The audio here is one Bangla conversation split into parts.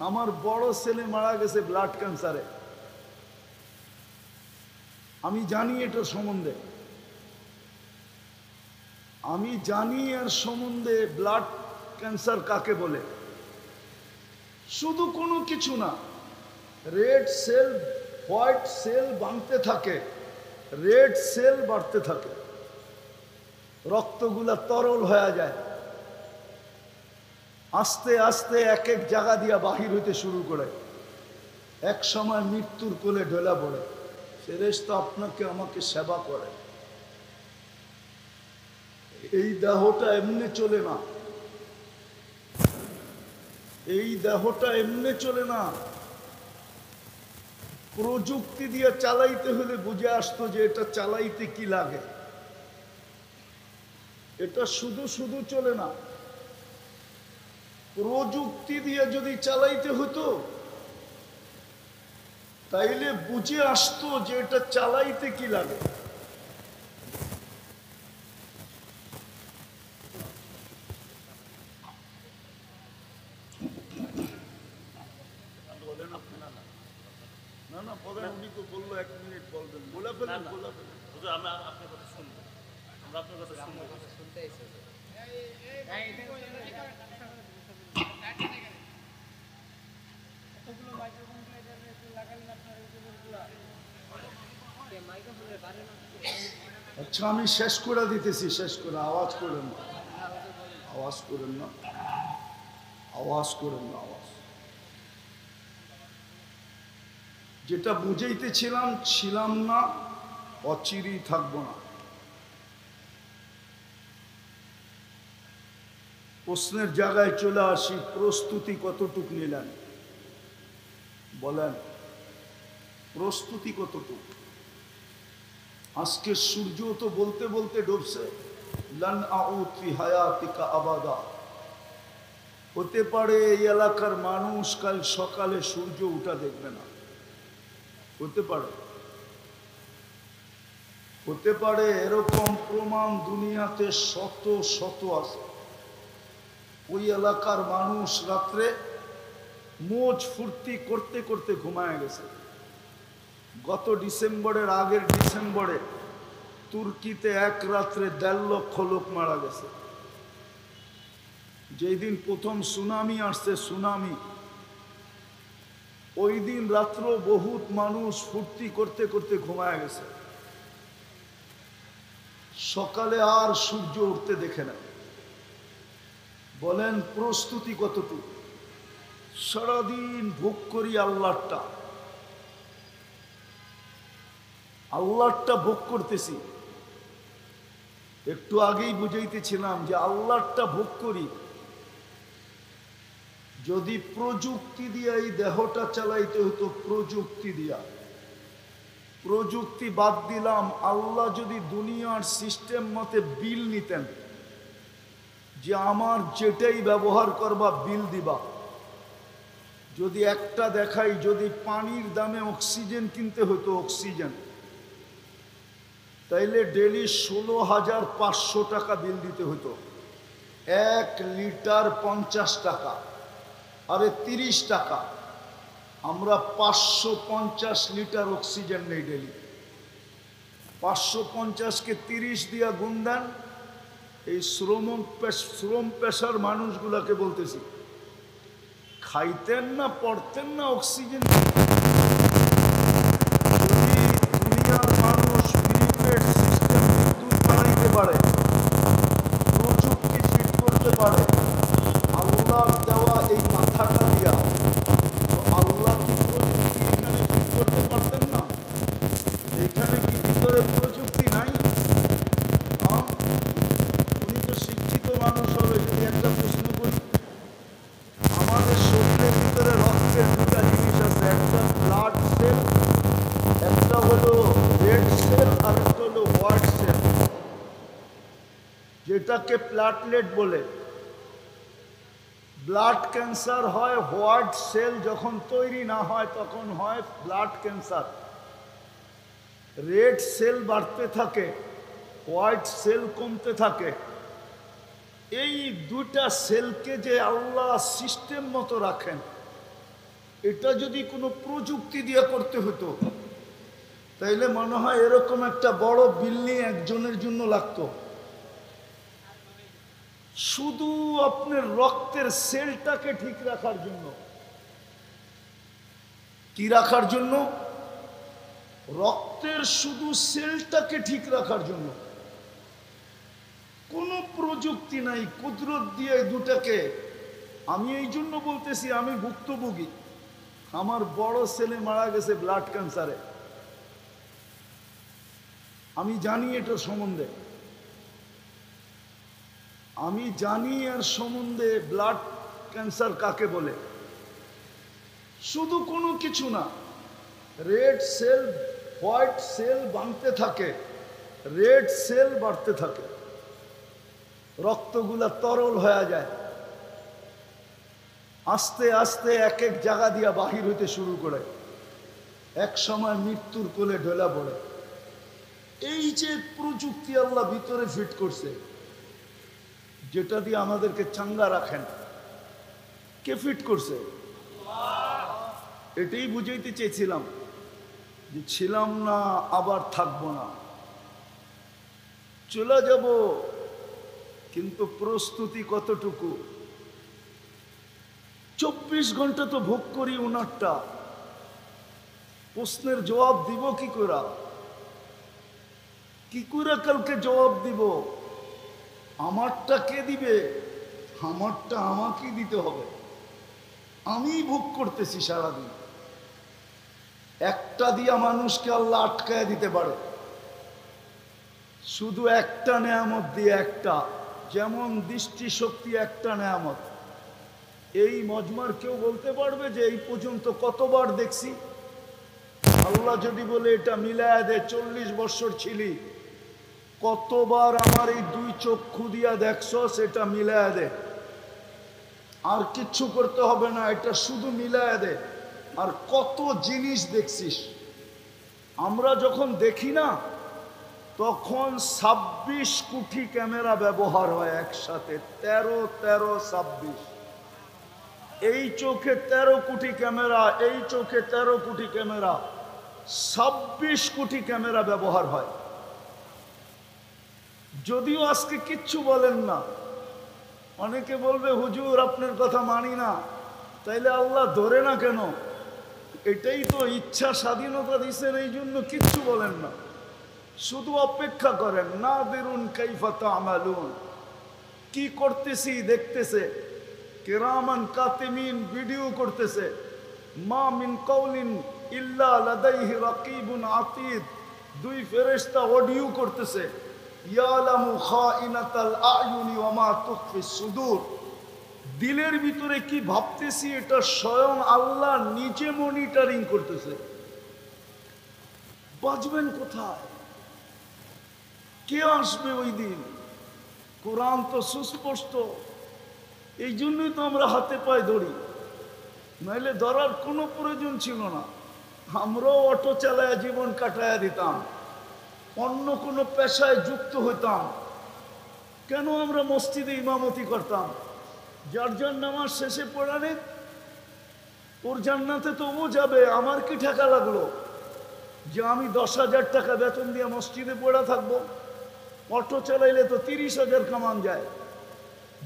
আমার বড় ছেলে মারা গেছে ব্লাড ক্যান্সারে। আমি জানি এটা সম্বন্ধে, আমি জানি এর সম্বন্ধে ব্লাড ক্যান্সার কাকে বলে। শুধু কোনো কিছু না, রেড সেল হোয়াইট সেল বাড়তে থাকে, রেড সেল বাড়তে থাকে, রক্তগুলা তরল হয়ে যায়, আস্তে আস্তে এক এক জায়গা দিয়া বাহির হইতে শুরু করে, এক সময় মৃত্যুর কোলে ঢলে পড়ে। ফেরেশতা আপনাকে আমাকে সেবা করে। এই দেহটা এমনি চলে না, এই দেহটা এমনি চলে না। প্রযুক্তি দিয়ে চালাইতে হলে বুঝে আসতো যে এটা চালাইতে কি লাগে। এটা শুধু শুধু চলে না, প্রযুক্তি দিয়ে যদি চালাইতে হতো তাইলে বুঝে আসতো যে এটা চালাইতে কি লাগে। না না বলেন, উনি তো বললো 1 মিনিট বলবেন, বলে ফেলেন, বলে ফেলেন। আমরা আপনার কথা শুনবো, আমরা আপনার কথা শুনবো। আচ্ছা আমি শেষ করে দিতেছি, শেষ করে। আওয়াজ করেন না, আওয়াজ করেন না, আওয়াজ করেন না, আওয়াজ। যেটা বুঝাইতেছিলাম ছিলাম না, অচিরেই থাকবো না। প্রশ্নের জায়গায় চলে আসি, প্রস্তুতি কতটুক নিলেন বলেন, প্রস্তুতি কতটুক? আজকে সূর্য তো বলতে বলতে ডুবছে, লান আউদ ফি হায়াতিকা আবাদা। হতে পারে এই এলাকার মানুষ কাল সকালে সূর্য উঠা দেখবে না, হতে পারে, হতে পারে। এরকম প্রমাণ দুনিয়াতে শত শত আছে। ওই এলাকার মানুষ রাত্রে মোজ ফুর্তি করতে করতে ঘুমায় গেছে। গত ডিসেম্বরের আগের ডিসেম্বরে তুর্কিতে এক রাত্রে 1.5 লক্ষ লোক মারা গেছে। যেই দিন প্রথম সুনামি আসছে, সুনামি, ওই দিন রাত্র বহুত মানুষ ফুর্তি করতে করতে ঘুমায় গেছে। সকালে আর সূর্য উঠতে দেখে না। বলেন প্রস্তুতি কতটুকু? সারাদিন ভোগ করি আল্লাহটা, আল্লাহটা ভোগ করতেছি। একটু আগেই বুঝাইতেছিলাম যে আল্লাহটা ভোগ করি। যদি প্রযুক্তি দিয়ে এই দেহটা চালাইতে হতো, প্রযুক্তি দিয়া, প্রযুক্তি বাদ দিলাম, আল্লাহ যদি দুনিয়ার সিস্টেম মতে বিল নিতেন যে আমার যেটাই ব্যবহার করবা বিল দিবা। যদি একটা দেখাই, যদি পানির দামে অক্সিজেন কিনতে হতো, অক্সিজেন, তাইলে ডেলি 16,500 টাকা বিল দিতে হতো। 1 লিটার 50 টাকা, আরে 30 টাকা। আমরা 550 লিটার অক্সিজেন নেই ডেলি। 550-কে 30 দিয়া গুণ দেন। এই শ্রম পেশার মানুষগুলাকে বলতেছি, খাইতেন না, পড়তেন না, অক্সিজেন। যদি দুনিয়ার মানুষ প্রিপেড সিস্টেম বিদ্যুৎ বানাইতে পারে, প্রযুক্তি ফিট করতে পারে আল্লাহ দেওয়া এই মাথাটা দিয়া, তো আল্লাহ কি প্রযুক্তি এখানে ফিট করতে পারতেন না? এখানে কি ভিতরে প্রযুক্তি নাই? উনি তো শিক্ষিত মানুষ হবে। যদি একটা প্রশ্ন করি, আমাদের শরীরের ভিতরে রক্তের 2টা জিনিস আছে, একটা ব্লাড সেল, একটা হলো রেড সেল, আর একটা হলো হোয়াইট সেল, যেটাকে প্ল্যাটলেট বলে। ব্লাড ক্যান্সার হয় হোয়াইট সেল যখন তৈরি না হয়, তখন হয় ব্লাড ক্যান্সার। রেড সেল বাড়তে থাকে, হোয়াইট সেল কমতে থাকে। এই 2টা সেলকে যে আল্লাহ সিস্টেম মতো রাখেন, এটা যদি কোনো প্রযুক্তি দিয়ে করতে হতো তাইলে মনে হয় এরকম একটা বড় বিল্ডিং একজনের জন্য লাগতো। শুধু আপনার রক্তের সেলটাকে ঠিক রাখার জন্য। কি রাখার জন্য? রক্তের শুধু সেলটাকে ঠিক রাখার জন্য। কোনো প্রযুক্তি নাই, কুদরত দিয়ে দুটাকে। আমি এই জন্য বলতেছি, আমি ভুক্তভোগী। আমার বড় ছেলে মারা গেছে ব্লাড ক্যান্সারে। আমি জানি এটার সম্বন্ধে, আমি জানি এর সম্বন্ধে ব্লাড ক্যান্সার কাকে বলে। শুধু কোনো কিছু না, রেড সেল হোয়াইট সেল ভাঙতে থাকে, রেড সেল বাড়তে থাকে, রক্তগুলা তরল হয়ে যায়, আস্তে আস্তে এক এক জায়গা দিয়া বাহির হইতে শুরু করে, এক সময় মৃত্যুর কোলে ঢোলা পড়ে। এই যে প্রযুক্তি আল্লাহ ভিতরে ফিট করছে, যেটা দিয়ে আমাদেরকে চাঙ্গা রাখেন, কে ফিট করছে? এটাই বুঝাইতে চেয়েছিলাম যে ছিলাম না আবার থাকবো না, চলে যাব, কিন্তু প্রস্তুতি কতটুকু? 24 ঘন্টা তো ভোগ করি ওনারটা, প্রশ্নের জবাব দিব কি করে? কি করে কালকে জবাব দিব? আমারটা কে দিবে? আমারটা আমাকেই দিতে হবে। আমি ভোগ করতেছি সারাদিন। একটা দিয়া মানুষকে আল্লাহ আটকায় দিতে পারে, শুধু একটা নেয়ামত দিয়ে। একটা, যেমন দৃষ্টিশক্তি একটা নেয়ামত। এই মজমার কেউ বলতে পারবে যে এই পর্যন্ত কতবার দেখছি? আল্লাহ যদি বলে এটা মিলায় দে, 40 বছর ছিলি, কতবার আমার এই 2 চক্ষু দিয়া দেখছ, সেটা মিলায় দে, আর কিচ্ছু করতে হবে না, এটা শুধু মিলায় দে। আর কত জিনিস দেখছিস। আমরা যখন দেখি না, তখন 26 কোটি ক্যামেরা ব্যবহার হয় একসাথে। 13, 26। এই চোখে 13 কোটি ক্যামেরা, এই চোখে 13 কোটি ক্যামেরা, 26 কোটি ক্যামেরা ব্যবহার হয়। যদিও আজকে কিচ্ছু বলেন না, অনেকে বলবে হুজুর আপনার কথা মানি না, তাইলে আল্লাহ ধরে না কেন? এটাই তো ইচ্ছা স্বাধীনতা দিচ্ছেন, এই জন্য কিচ্ছু বলেন না, শুধু অপেক্ষা করেন। না বেরুন কাইফা তা'মালুন, কি করতেছি দেখতেছে। কিরামান কাতিমিন ভিডিও করতেছে। মা মিন কওলিন ইল্লা লাদাইহি রাকিবুন আতীদ, 2 ফেরেশতা অডিও করতেছে। ইয়ালামু খাইনাতাল আয়ুনি ওয়া মা তুখফিস সুদূর, দিলের ভিতরে কি ভাবতেছি এটা স্বয়ং আল্লাহ নিজে মনিটরিং করতেছে। বাঁচবেন কোথায়? কে আসবে ওই দিন? কোরআন তো সুস্পষ্ট, এই জন্যই তো আমরা হাতে পায়ে ধরি, নাইলে ধরার কোনো প্রয়োজন ছিল না। আমরাও অটো চালায় জীবন কাটায়া দিতাম, অন্য কোনো পেশায় যুক্ত হইতাম। কেন আমরা মসজিদে ইমামতি করতাম? যার যার নামাজ শেষে পড়ানে, ওর জান্নাতে তো ও যাবে, আমার কি ঠেকা লাগলো যে আমি 10,000 টাকা বেতন দিয়ে মসজিদে পড়া থাকবো? অটো চালাইলে তো 30,000 কামান যায়,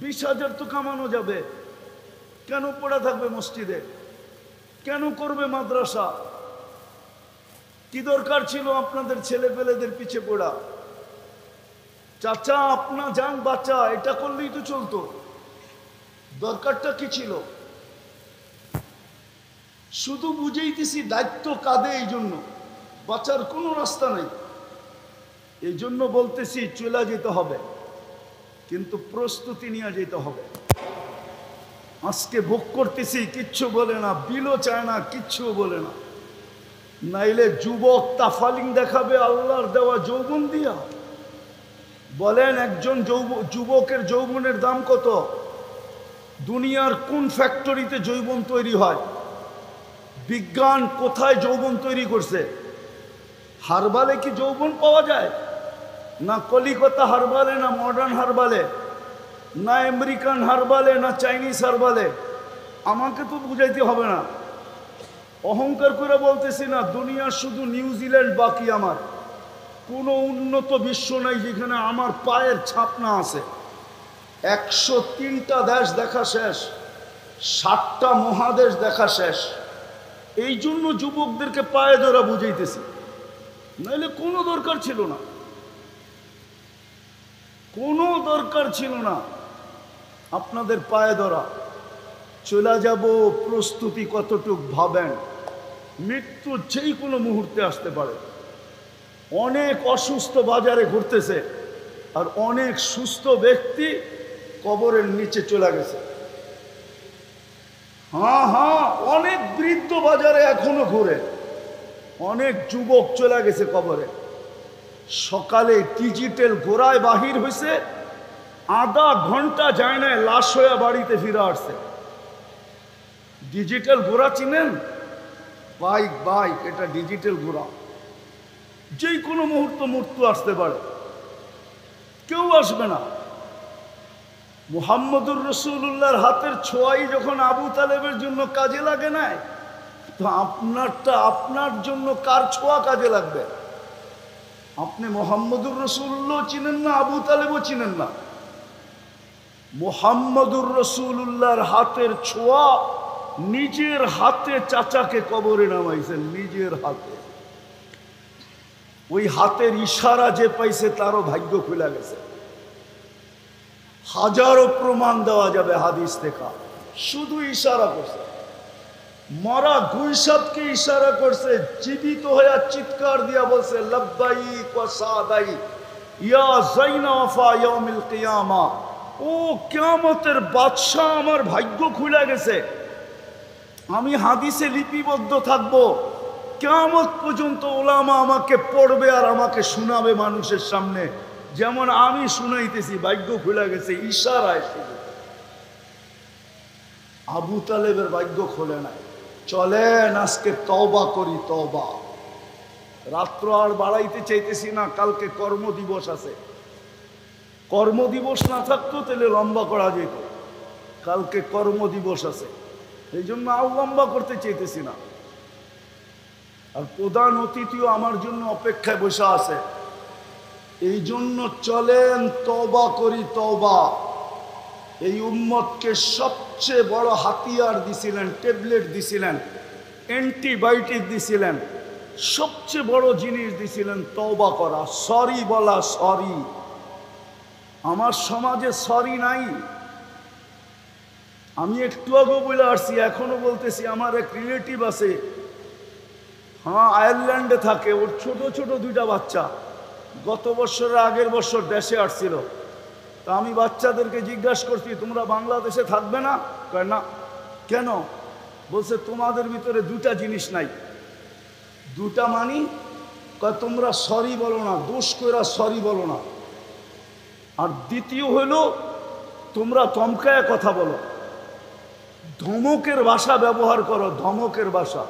20,000 তো কামানো যাবে। কেন পড়া থাকবে মসজিদে? কেন করবে মাদ্রাসা? কি দরকার ছিল আপনাদের ছেলে পেলেদের পিছে পড়া? চাচা আপনা যান বাচ্চা, এটা করলেই তো চলতো। দরকারটা কি ছিল? শুধু বুঝাইতেছি দায়িত্ব কাঁধে, এই জন্য বাঁচার কোনো রাস্তা নেই। এই জন্য বলতেছি চলে যেতে হবে, কিন্তু প্রস্তুতি নিয়ে যেতে হবে। আজকে ভোগ করতেছি, কিচ্ছু বলে না, বিলও চায় না, কিচ্ছু বলে না। নাইলে যুবক তাফালিং দেখাবে আল্লাহর দেওয়া যৌবন দিয়া। বলেন একজন যুবকের যৌবনের দাম কত? দুনিয়ার কোন ফ্যাক্টরিতে যৌবন তৈরি হয়? বিজ্ঞান কোথায় যৌবন তৈরি করছে? হারবালে কি যৌবন পাওয়া যায়? না কলিকাতা হারবালে, না মডার্ন হারবালে, না আমেরিকান হারবালে, না চাইনিজ হারবালে। আমাকে তো বুঝাইতে হবে না, অহংকার করে বলতেছি না, দুনিয়া শুধু নিউজিল্যান্ড বাকি আমার। কোনো উন্নত বিশ্ব নাই যেখানে আমার পায়ের ছাপ না আছে। 103টা দেশ দেখা শেষ, 7টা মহাদেশ দেখা শেষ। এই জন্য যুবকদেরকে পায়ে ধরা বুঝাইতেছি, নাইলে কোনো দরকার ছিল না, কোনো দরকার ছিল না আপনাদের পায়ে ধরা। চলে যাব, প্রস্তুতি কতটুক ভাবেন। মৃত্যু যেই কোনো মুহূর্তে আসতে পারে। অনেক অসুস্থ বাজারে ঘুরতেছে, আর অনেক সুস্থ ব্যক্তি কবরের নিচে চলে গেছে। হ্যাঁ হ্যাঁ, অনেক বৃদ্ধ বাজারে এখনো ঘুরে, অনেক যুবক চলে গেছে কবরে। সকালে ডিজিটাল ঘোড়ায় বাহির হয়েছে, আধা ঘন্টা যায় না লাশ হয়ে বাড়িতে ফিরে আসছে। ডিজিটাল ঘোড়া চিনেন? বাইক, এটা ডিজিটাল ঘোড়া। যে কোনো মুহূর্ত মৃত্যু আসতে পারে, কেউ আসবে না। মুহাম্মদুর রাসূলুল্লাহর হাতের ছোঁয়াই যখন আবু তালেবের জন্য কাজে লাগে নাই, তো আপনারটা আপনার জন্য কার ছোঁয়া কাজে লাগবে? আপনি মুহাম্মদুর রাসূলুল্লাহ চিনেন না, আবু তালেবও চিনেন না। মুহাম্মদুর রাসূলুল্লাহর হাতের ছোঁয়া, নিজের হাতে চাচাকে কবরে নামাইছেন, নিজের হাতে। ওই হাতের ইশারা যে পাইছে তারও ভাগ্য খুলে গেছে। হাজারো প্রমাণ দেওয়া যাবে হাদিস থেকে, শুধু ইশারা করছে। মরা গুইসাবকে ইশারা করছে, জীবিত হয়ে চিৎকার দিয়া বলছে লব্বাইক ওয়া সাদাইক ইয়া যাইনা ওয়াফা ইয়াউমিল কিয়ামা। ও কিয়ামতের বাদশা, আমার ভাগ্য খুলে গেছে। আমি হাদিসে লিপিবদ্ধ থাকবো, কিয়ামত পর্যন্ত ওলামা আমাকে পড়বে আর আমাকে শোনাবে মানুষের সামনে, যেমন আমি শুনাইতেছি। ভাগ্য খুলে গেছে ইশারায় শুধু। আবু তালেবের ভাগ্য খোলে নাই। চলেন আজকে তওবা করি, তওবা। রাত্র আর বাড়াইতে চাইতেছি না, কালকে কর্মদিবস আছে। কর্মদিবস না থাকতো তাহলে লম্বা করা যেত, কালকে কর্মদিবস আছে, এই জন্য আর লম্বা করতে চাইতেছি না। আর প্রধান অতিথিও আমার জন্য অপেক্ষায় বসে আছে। এই জন্য চলেন তওবা করি, তওবা। এই উম্মতকে সবচেয়ে বড় হাতিয়ার দিছিলেন, ট্যাবলেট দিছিলেন, অ্যান্টিবায়োটিক দিছিলেন, সবচেয়ে বড় জিনিস দিছিলেন তওবা করা, সরি বলা। সরি, আমার সমাজে সরি নাই। আমি একটু আগে বলে আসছি, এখনো বলতেছি। আমার এক রিলেটিভ আছে, হ্যাঁ আয়ারল্যান্ডে থাকে, ওর ছোট ছোট 2টা বাচ্চা। গত বছরের আগের বছর দেশে আসছিল। তা আমি বাচ্চাদেরকে জিজ্ঞাসা করছি, তোমরা বাংলাদেশে থাকবে না? কয় না। কেন? বলছে তোমাদের ভিতরে 2টা জিনিস নাই। 2টা মানি? কয় তোমরা সরি বলো না, দোষ কইরা সরি বলো না। আর দ্বিতীয় হইল তোমরা ধমকায় কথা বলো, ধমকের ভাষা ব্যবহার করো, ধমকের ভাষা।